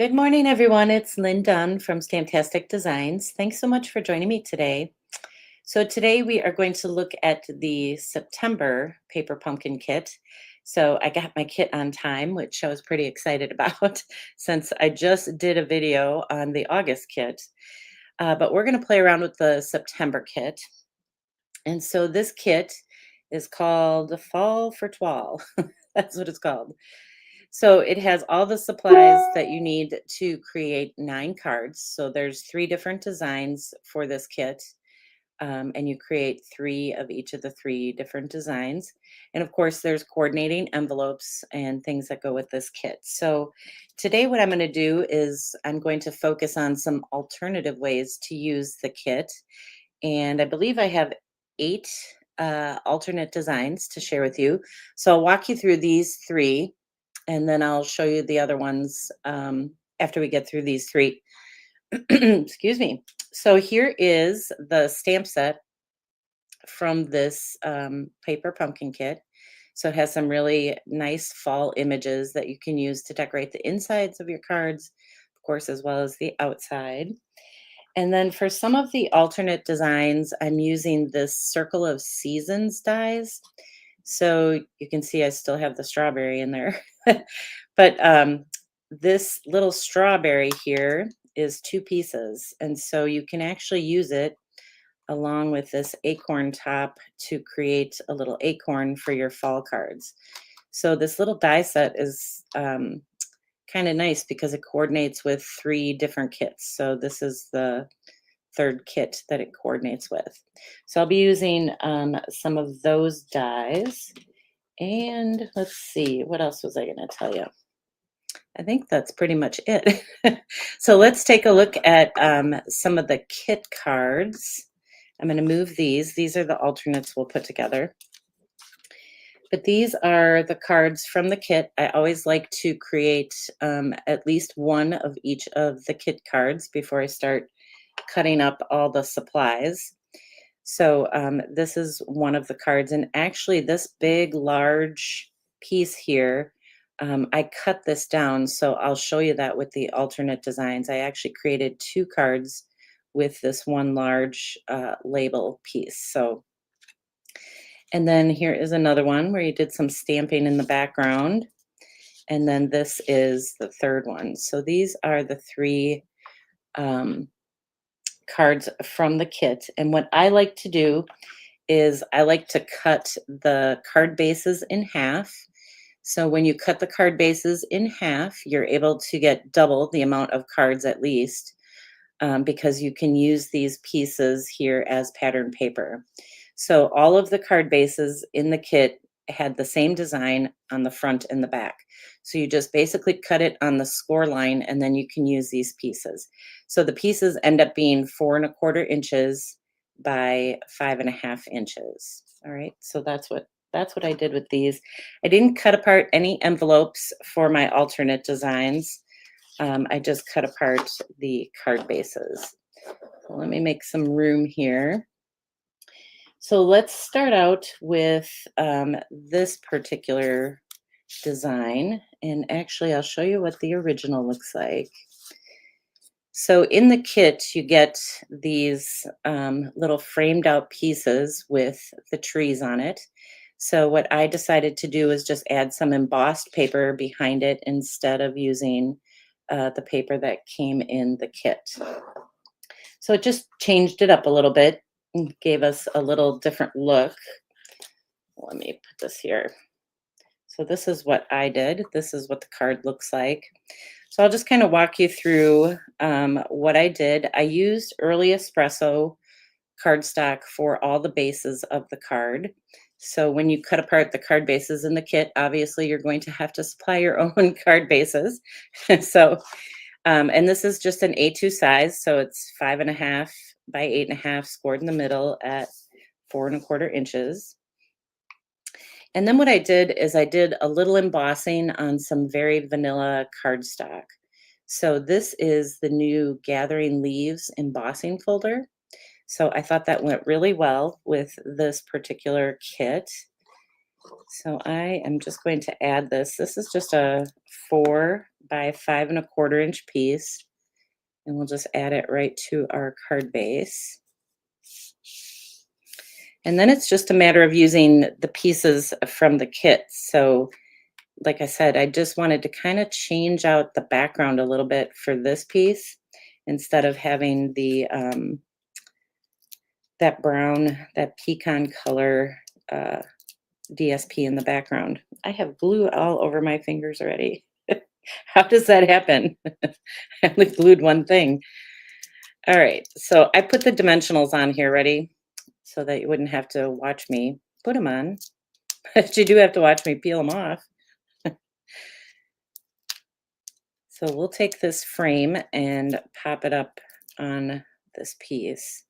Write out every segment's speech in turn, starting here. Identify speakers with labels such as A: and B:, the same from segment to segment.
A: Good morning, everyone. It's Lynn Dunn from Stamptastic Designs. Thanks so much for joining me today. So today we are going to look at the September paper pumpkin kit. So I got my kit on time, which I was pretty excited about since I just did a video on the August kit. But we're going to play around with the September kit. And so this kit is called Fall for Toile. That's what it's called. So it has all the supplies that you need to create 9 cards. So there's 3 different designs for this kit. And you create 3 of each of the 3 different designs. And of course, there's coordinating envelopes and things that go with this kit. So today what I'm going to do is I'm going to focus on some alternative ways to use the kit. And I believe I have 8 alternate designs to share with you. So I'll walk you through these 3 and then I'll show you the other ones after we get through these 3. Excuse me. So here is the stamp set from this paper pumpkin kit. So it has some really nice fall images that you can use to decorate the insides of your cards, of course, as well as the outside. And then for some of the alternate designs, I'm using this Circle of Seasons dies. So you can see I still have the strawberry in there. But this little strawberry here is 2 pieces. And so you can actually use it along with this acorn top to create a little acorn for your fall cards. So this little die set is kind of nice because it coordinates with 3 different kits. So this is the 3rd kit that it coordinates with. So I'll be using some of those dies. And let's see, what else was I going to tell you? I think that's pretty much it. So let's take a look at some of the kit cards. I'm going to move these. These are the alternates we'll put together. But these are the cards from the kit. I always like to create at least one of each of the kit cards before I start cutting up all the supplies. So this is one of the cards. And actually this big, large piece here, I cut this down. So I'll show you that with the alternate designs. I actually created 2 cards with this one large label piece. So, and then here is another one where you did some stamping in the background. And then this is the 3rd one. So these are the 3 cards from the kit. And what I like to do is I like to cut the card bases in half. So when you cut the card bases in half, you're able to get double the amount of cards at least, because you can use these pieces here as pattern paper. So all of the card bases in the kit had the same design on the front and the back. So you just basically cut it on the score line and then you can use these pieces. So the pieces end up being 4¼ inches by 5½ inches. All right, so that's what I did with these. I didn't cut apart any envelopes for my alternate designs. I just cut apart the card bases. So let me make some room here. So let's start out with this particular design. And actually, I'll show you what the original looks like. So in the kit, you get these little framed out pieces with the trees on it. So what I decided to do is just add some embossed paper behind it instead of using the paper that came in the kit. So it just changed it up a little bit and gave us a little different look. Let me put this here. So this is what I did. This is what the card looks like. So I'll just kind of walk you through what I did. I used early espresso cardstock for all the bases of the card. So when you cut apart the card bases in the kit, obviously you're going to have to supply your own card bases. So, and this is just an A2 size. So it's 5½ by 8½ scored in the middle at 4¼ inches. And then what I did is I did a little embossing on some very vanilla cardstock. So this is the new Gathering Leaves embossing folder. So I thought that went really well with this particular kit. So I am just going to add this. This is just a 4 by 5 1/4 inch piece, and we'll just add it right to our card base. And then it's just a matter of using the pieces from the kit. So like I said, I just wanted to kind of change out the background a little bit for this piece instead of having the that brown, that pecan color DSP in the background. I have glue all over my fingers already. How does that happen? I only glued one thing. All right, so I put the dimensionals on here ready so that you wouldn't have to watch me put them on, but you do have to watch me peel them off. So we'll take this frame and pop it up on this piece.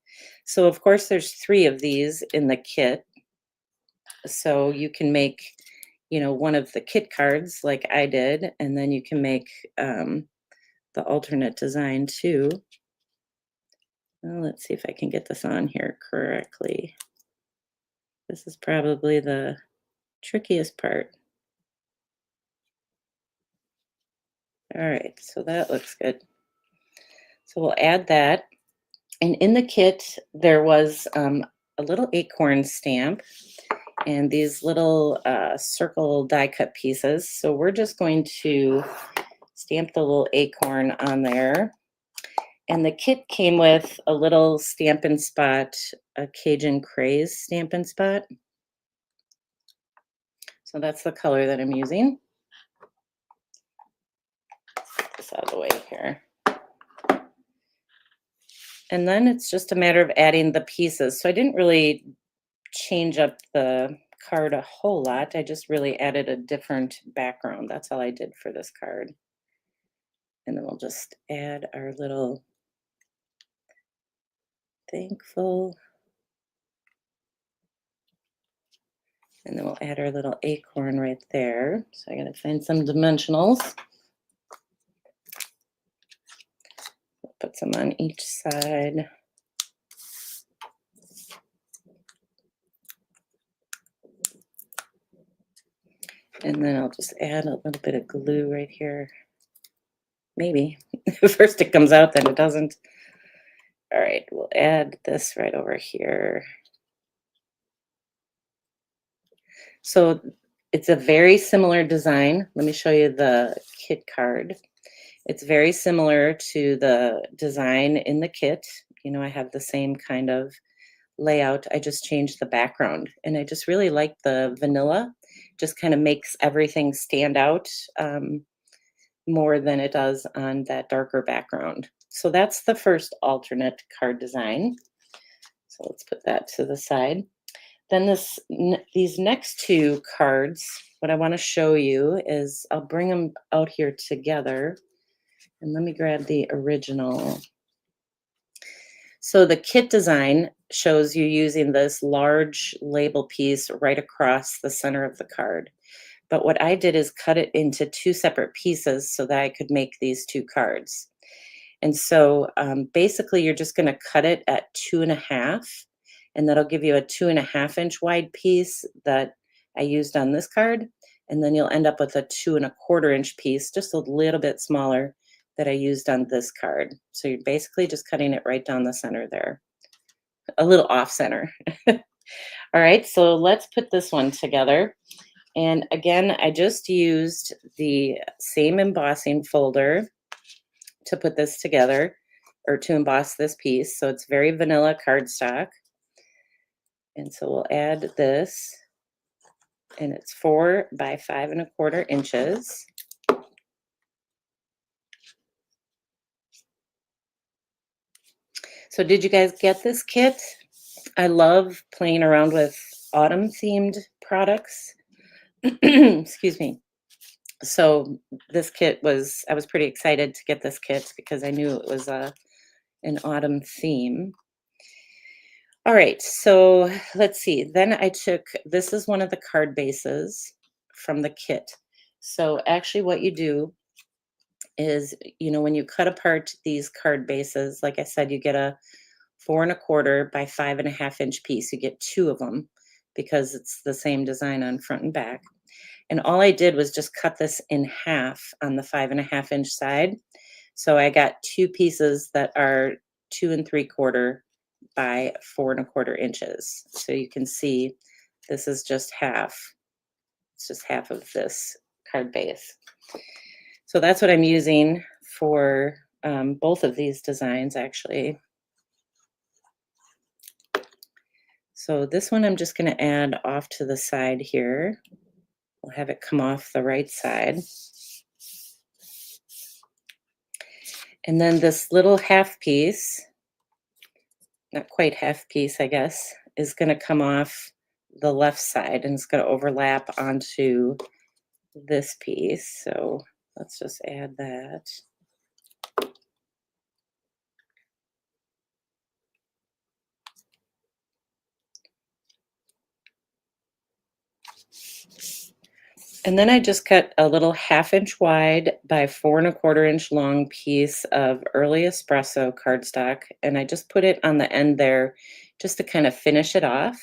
A: So of course there's 3 of these in the kit. So you can make, one of the kit cards like I did, and then you can make the alternate design too. Well, let's see if I can get this on here correctly. This is probably the trickiest part. All right, so that looks good. So we'll add that. And in the kit, there was a little acorn stamp and these little circle die cut pieces. So we're just going to stamp the little acorn on there. And the kit came with a little Stampin' Spot, a Cajun Craze Stampin' Spot. So that's the color that I'm using. Get this out of the way here. And then it's just a matter of adding the pieces. So I didn't really change up the card a whole lot. I just really added a different background. That's all I did for this card. And then we'll just add our little thankful. And then we'll add our little acorn right there. So I gotta find some dimensionals. Put some on each side. And then I'll just add a little bit of glue right here. Maybe. First it comes out, then it doesn't. All right, we'll add this right over here. So it's a very similar design. Let me show you the kit card. It's very similar to the design in the kit. I have the same kind of layout. I just changed the background, and I just really like the vanilla. Just kind of makes everything stand out more than it does on that darker background. So that's the first alternate card design. So let's put that to the side. Then these next 2 cards, what I want to show you is I'll bring them out here together. And let me grab the original. So the kit design shows you using this large label piece right across the center of the card. But what I did is cut it into 2 separate pieces so that I could make these 2 cards. And so basically you're just going to cut it at 2.5, and that'll give you a 2.5 inch wide piece that I used on this card. And then you'll end up with a 2.25 inch piece, just a little bit smaller, that I used on this card. So you're basically just cutting it right down the center there, a little off center. All right, so let's put this one together. And again, I just used the same embossing folder to put this together, or to emboss this piece. So it's very vanilla cardstock. And so we'll add this, and it's 4 by 5 1/4 inches. So did you guys get this kit? I love playing around with autumn themed products. Excuse me. So this kit I was pretty excited to get this kit because I knew it was an autumn theme. All right, so let's see. Then this is one of the card bases from the kit. So actually what you do is, when you cut apart these card bases, like I said, you get a 4 1/4 by 5.5 inch piece. You get 2 of them. because it's the same design on front and back. And all I did was just cut this in half on the 5.5 inch side. So I got two pieces that are 2 3/4 by 4 1/4 inches. So you can see this is just half. It's just half of this card base. So that's what I'm using for both of these designs actually. So this one I'm just going to add off to the side here. We'll have it come off the right side. And then this little half piece, not quite half piece, I guess, is going to come off the left side and it's going to overlap onto this piece. So let's just add that. And then I just cut a little 1/2 inch wide by 4 1/4 inch long piece of early espresso cardstock. And I just put it on the end there just to kind of finish it off.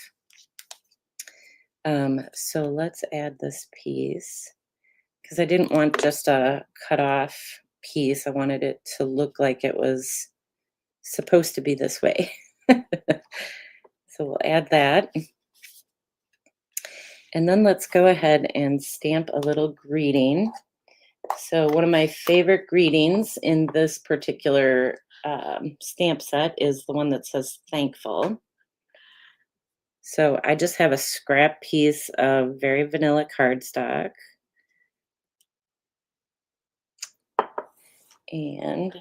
A: So let's add this piece because I didn't want just a cut off piece. I wanted it to look like it was supposed to be this way. So we'll add that. And then let's go ahead and stamp a little greeting. So one of my favorite greetings in this particular stamp set is the one that says thankful. So I just have a scrap piece of very vanilla cardstock. And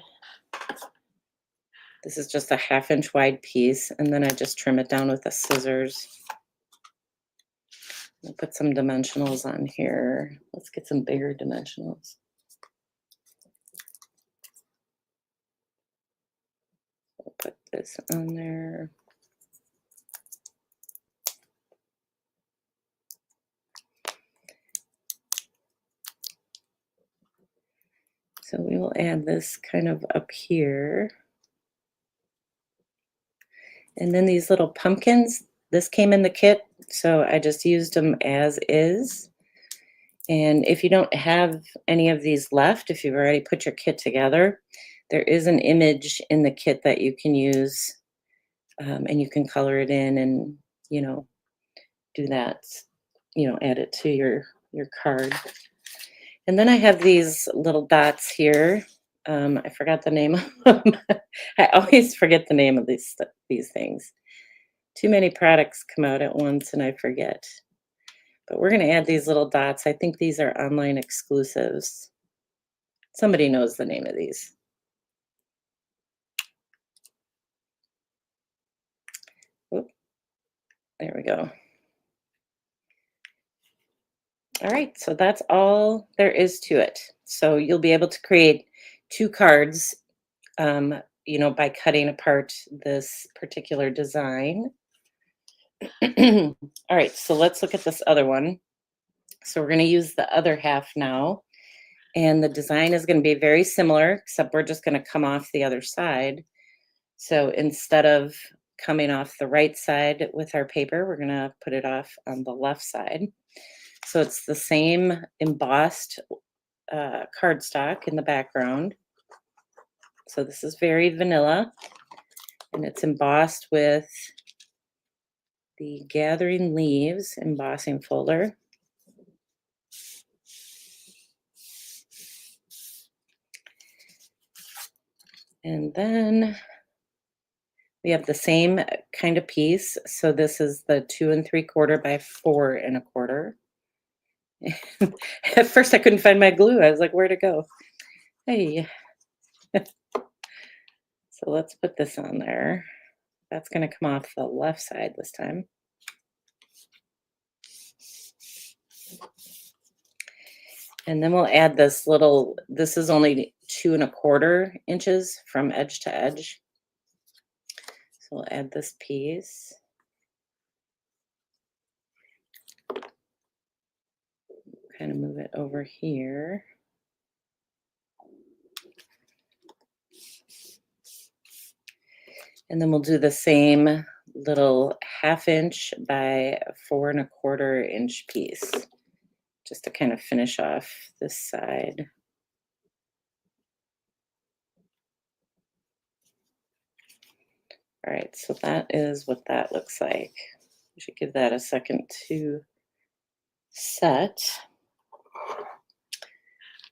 A: this is just a 1/2 inch wide piece. And then I just trim it down with the scissors. I'll put some dimensionals on here. Let's get some bigger dimensionals. I'll put this on there. So we will add this kind of up here. And then these little pumpkins, this came in the kit, so I just used them as is. And if you don't have any of these left, if you've already put your kit together, there is an image in the kit that you can use, and you can color it in and, do that, add it to your card. And then I have these little dots here. I forgot the name of them. I always forget the name of these things. Too many products come out at once and I forget. But we're going to add these little dots. I think these are online exclusives. Somebody knows the name of these. Oop, there we go. All right, so that's all there is to it. So you'll be able to create 2 cards, by cutting apart this particular design. All right, so let's look at this other one. So we're going to use the other half now. And the design is going to be very similar, except we're just going to come off the other side. So instead of coming off the right side with our paper, we're going to put it off on the left side. So it's the same embossed cardstock in the background. So this is very vanilla, and it's embossed with the Gathering Leaves embossing folder. And then we have the same kind of piece. So this is the 2 3/4 by 4 1/4. At first I couldn't find my glue. I was like, where'd it go? Hey. So let's put this on there. That's going to come off the left side this time. And then we'll add this is only 2 1/4 inches from edge to edge. So we'll add this piece. Kind of move it over here. And then we'll do the same little 1/2 inch by 4 1/4 inch piece, just to kind of finish off this side. All right, so that is what that looks like. We should give that a second to set.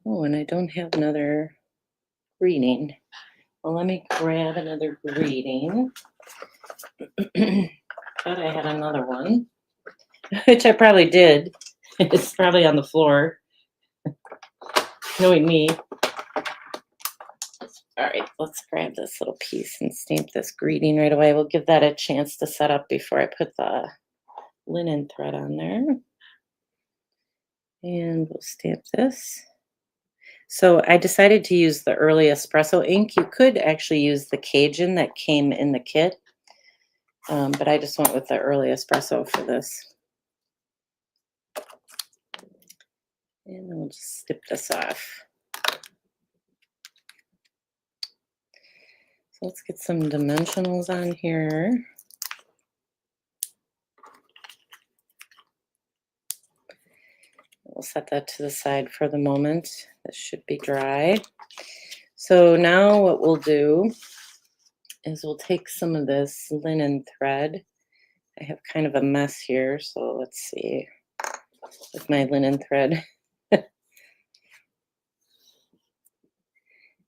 A: Oh, and I don't have another greeting. Well, let me grab another greeting. Thought I had another one, which I probably did. It's probably on the floor, knowing me. All right, let's grab this little piece and stamp this greeting right away. We'll give that a chance to set up before I put the linen thread on there. And we'll stamp this. So I decided to use the early espresso ink. You could actually use the Cajun that came in the kit, but I just went with the early espresso for this. And then we'll just snip this off. So let's get some dimensionals on here. We'll set that to the side for the moment. This should be dry. So now what we'll do is we'll take some of this linen thread. I have kind of a mess here, so let's see with my linen thread.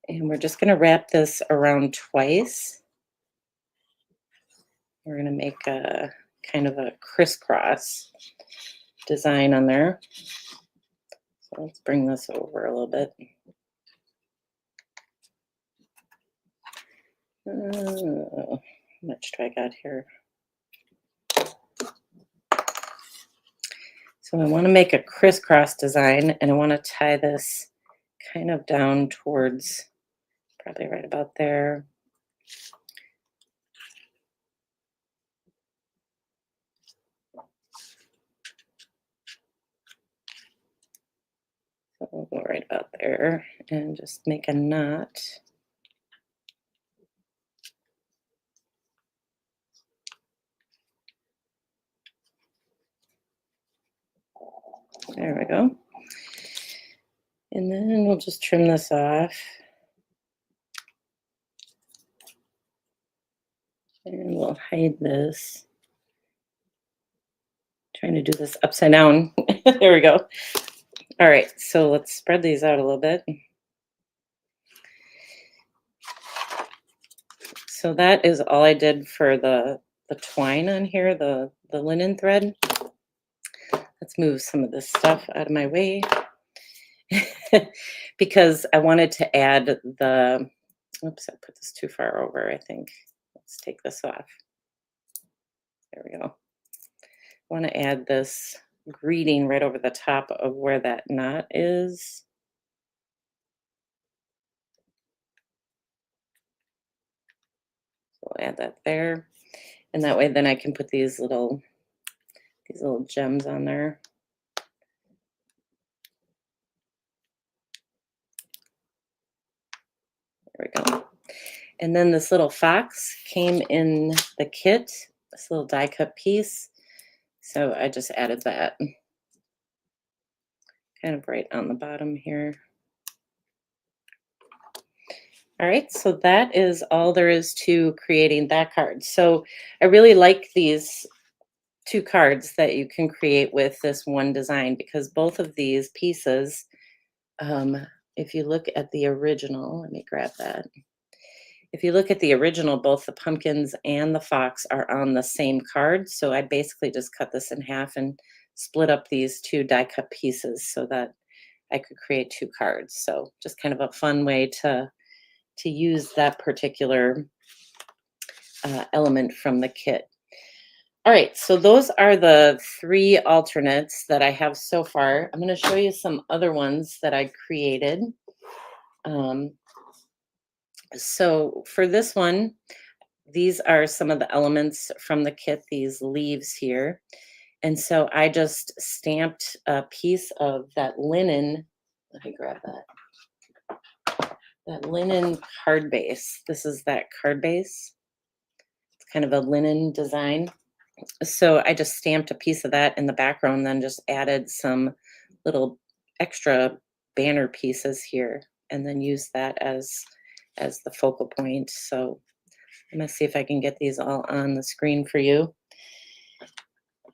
A: And we're just going to wrap this around twice. We're going to make a kind of a crisscross design on there. So let's bring this over a little bit. How much do I got here? So I want to make a crisscross design, and I want to tie this kind of down towards probably right about there. So we'll go right about there and just make a knot. There we go. And then we'll just trim this off. And we'll hide this. Trying to do this upside down. There we go. All right, so let's spread these out a little bit. So that is all I did for the twine on here, the linen thread. Let's move some of this stuff out of my way because I wanted to add the, oops, I put this too far over, I think. Let's take this off. There we go. I want to add this greeting right over the top of where that knot is. So we'll add that there. And that way then I can put these little gems on there. There we go. And then this little fox came in the kit, this little die cut piece. So I just added that kind of right on the bottom here. All right, so that is all there is to creating that card. So I really like these 2 cards that you can create with this one design, because both of these pieces, if you look at the original, let me grab that. If you look at the original, both the pumpkins and the fox are on the same card. So I basically just cut this in half and split up these 2 die cut pieces so that I could create 2 cards. So just kind of a fun way to use that particular element from the kit. All right, so those are the 3 alternates that I have so far. I'm going to show you some other ones that I created. So for this one, these are some of the elements from the kit, these leaves here. And so I just stamped a piece of that linen. Let me grab that linen card base. This is that card base. It's kind of a linen design. So I just stamped a piece of that in the background, then just added some little extra banner pieces here, and then use that as the focal point. So I'm gonna see if I can get these all on the screen for you.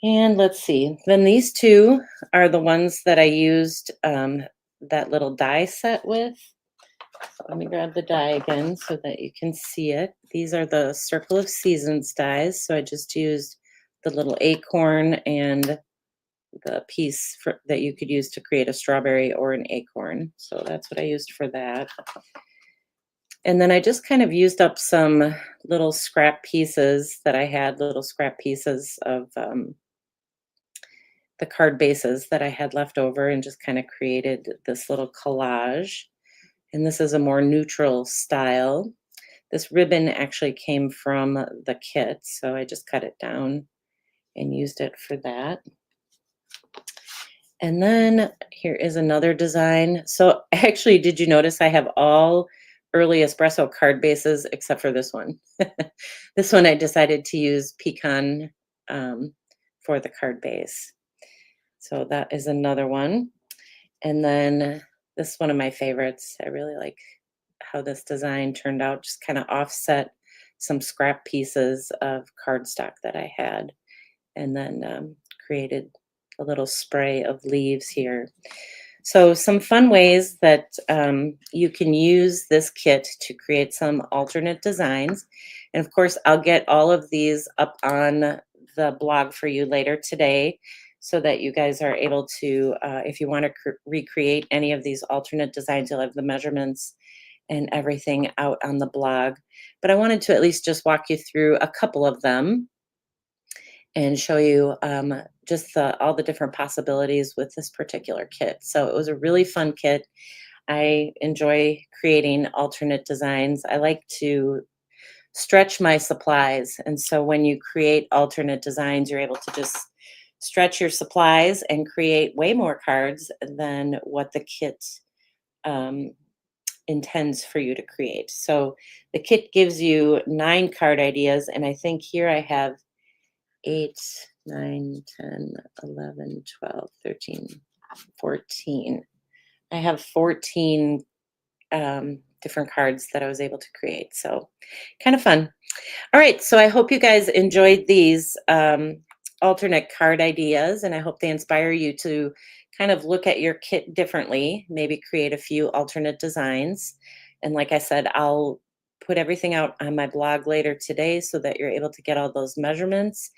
A: And let's see. Then these two are the ones that I used that little die set with. So let me grab the die again so that you can see it. These are the Circle of Seasons dies. So I just used the little acorn and the piece that you could use to create a strawberry or an acorn. So that's what I used for that. And then I just kind of used up some little scrap pieces that I had, little scrap pieces of the card bases that I had left over, and just kind of created this little collage. And this is a more neutral style. This ribbon actually came from the kit, so I just cut it down and used it for that. And then here is another design. So actually, did you notice I have all early espresso card bases except for this one? This one I decided to use pecan for the card base. So that is another one. And then this is one of my favorites. I really like how this design turned out, just kind of offset some scrap pieces of cardstock that I had, and then created a little spray of leaves here. So some fun ways that you can use this kit to create some alternate designs. And of course, I'll get all of these up on the blog for you later today, so that you guys are able to, if you want to recreate any of these alternate designs, you'll have the measurements and everything out on the blog. But I wanted to at least just walk you through a couple of them and show you just all the different possibilities with this particular kit. So it was a really fun kit. I enjoy creating alternate designs. I like to stretch my supplies. And so when you create alternate designs, you're able to just stretch your supplies and create way more cards than what the kit um, intends for you to create. So the kit gives you 9 card ideas, and I think here I have 8, 9, 10, 11, 12, 13, 14. I have 14 different cards that I was able to create. So kind of fun. All right. So I hope you guys enjoyed these alternate card ideas, and I hope they inspire you to kind of look at your kit differently, maybe create a few alternate designs. And like I said, I'll put everything out on my blog later today so that you're able to get all those measurements.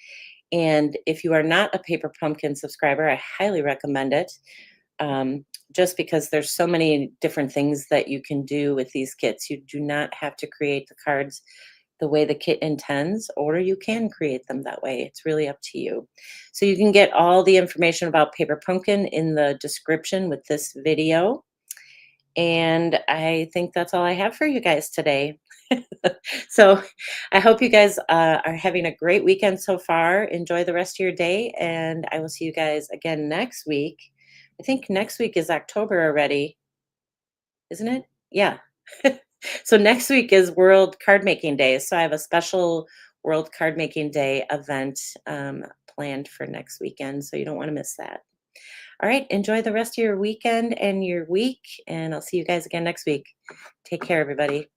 A: And if you are not a Paper Pumpkin subscriber, I highly recommend it. Just because there's so many different things that you can do with these kits. You do not have to create the cards the way the kit intends, or you can create them that way. It's really up to you. So you can get all the information about Paper Pumpkin in the description with this video. And I think that's all I have for you guys today. So I hope you guys are having a great weekend so far. Enjoy the rest of your day, and I will see you guys again next week. I think next week is October already, isn't it? Yeah. So next week is World Card Making Day. So I have a special World Card Making Day event planned for next weekend. So you don't want to miss that. All right. Enjoy the rest of your weekend and your week. And I'll see you guys again next week. Take care, everybody.